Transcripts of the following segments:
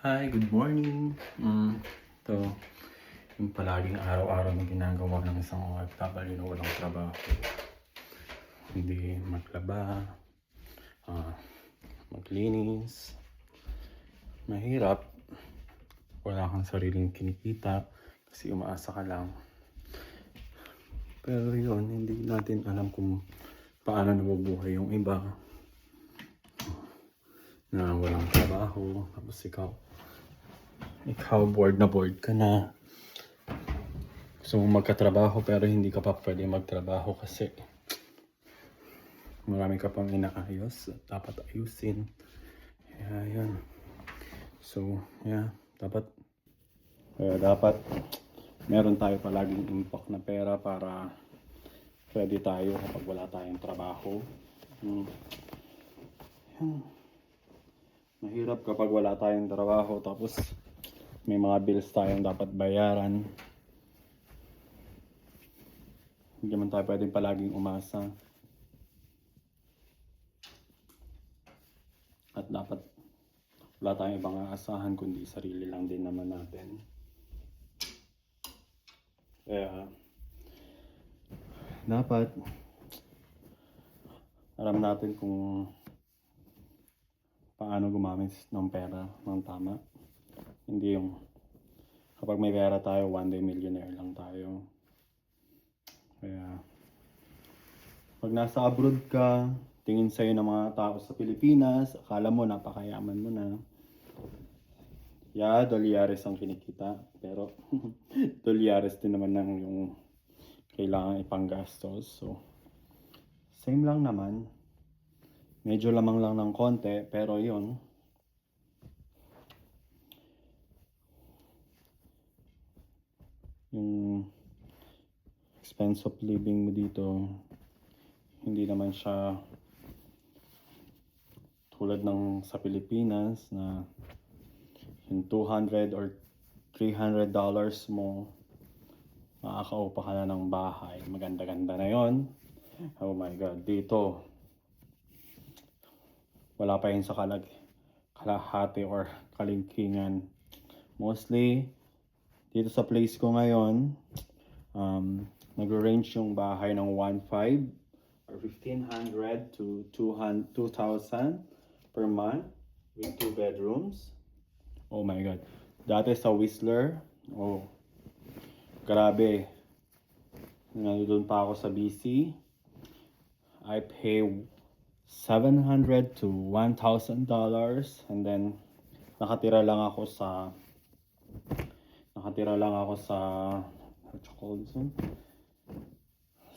Hi, good morning. Ito, yung palaging araw-araw na ginagawa ng isang OFW na walang trabaho. Hindi maglaba, ah, maglinis. Mahirap, wala kang sariling kinikita kasi umaasa ka lang. Pero yun, hindi natin alam kung paano nabubuhay yung iba na walang trabaho. Tapos ikaw bored ka na. Gusto mong magkatrabaho pero hindi ka pa pwede magtrabaho kasi marami ka pang inaayos at dapat ayusin. Kaya yun. So, yeah, dapat meron tayo palaging impact na pera para ready tayo kapag wala tayong trabaho. Mahirap kapag wala tayong trabaho tapos may mga bills tayong dapat bayaran. Hindi man tayo pwedeng palaging umasa. At dapat wala tayong ibang aasahan kundi sarili lang din naman natin. Kaya dapat alam natin kung paano gumamit ng pera ng tama. Hindi yung kapag may pera tayo, one day millionaire lang tayo. Kaya pag nasa abroad ka, tingin sa'yo ng mga tao sa Pilipinas, akala mo napakayaman mo na. Yeah, dolyares ang kinikita. Pero dolyares din naman ng yung kailangan ipanggastos. So, same lang naman. Medyo lamang lang ng konti, pero yun. Yung expense of living mo dito, hindi naman siya tulad ng sa Pilipinas na yung $200 or $300 mo, makakaupa ka na ng bahay. Maganda-ganda na yon. Oh my God, dito wala pa yun sa kalahati or kalingkingan. Mostly, dito sa place ko ngayon, nag-range yung bahay ng 1,500 or 1,500 to 2,000 per month with 2 bedrooms. Oh my God. Dati sa Whistler, oh, grabe. Nandun pa ako sa BC. I pay $700 to $1,000 and then nakatira lang ako sa what you call this one?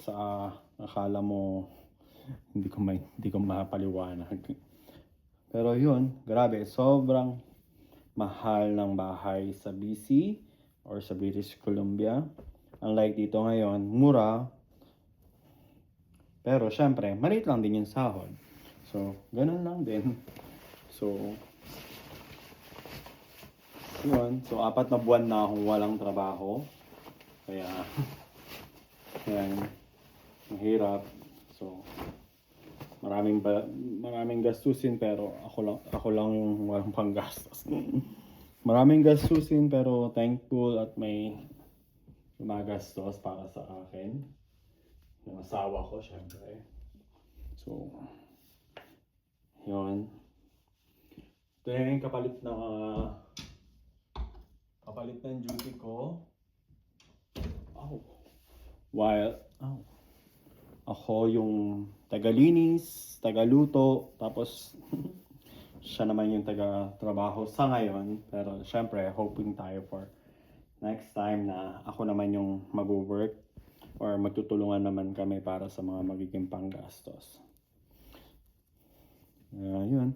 Sa akala mo hindi ko mapaliwanag. Pero yun, grabe, sobrang mahal ng bahay sa BC or sa British Columbia. Unlike dito ngayon, mura. Pero syempre, maliit lang din yung sahod. So, ganun lang din. So, yun. So, 4 na buwan na akong walang trabaho. Kaya, yan, mahirap. So, maraming gastusin pero ako lang yung walang panggastos. Maraming gastusin pero thankful at may gumagastos para sa akin. Yung asawa ko, syempre. So, yun. Ito yung kapalit ng duty ko. Ako yung tagalinis, tagaluto, tapos siya naman yung taga-trabaho sa ngayon. Pero syempre, hoping tayo for next time na ako naman yung mag-work or magtutulungan naman kami para sa mga magiging panggastos. Yun.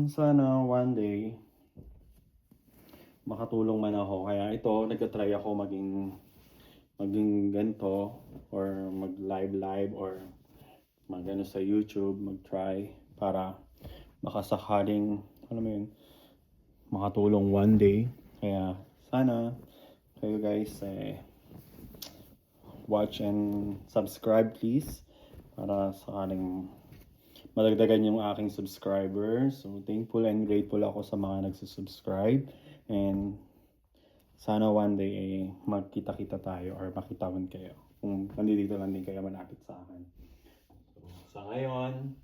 Sana one day makatulong man ako. Kaya ito, nagtatry ako maging ganito or mag-live or mag-ano sa YouTube, mag-try para baka sakaling, alam mo yun, makatulong one day. Kaya sana kayo guys watch and subscribe please para sakaling madagdagan yung aking subscribers. So, thankful and grateful ako sa mga nagsusubscribe. And sana one day magkita-kita tayo or makitawan kayo. Kung nandito lang din kayo malapit sa akin. So, sa ngayon,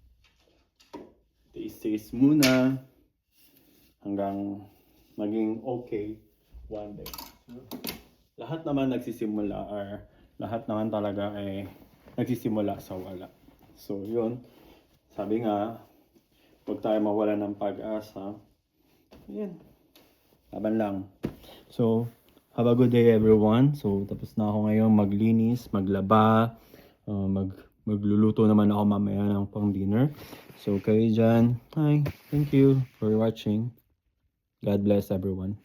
tiis-tiis muna hanggang maging okay one day. Lahat naman nagsisimula or lahat naman talaga nagsisimula sa wala. So, yun. Sabi nga, huwag tayo mawala ng pag-asa. Ayan. Laban lang. So, have a good day everyone. So, tapos na ako ngayon maglinis, maglaba, magluluto naman ako mamaya ng pang dinner. So, kayo dyan, hi, thank you for watching. God bless everyone.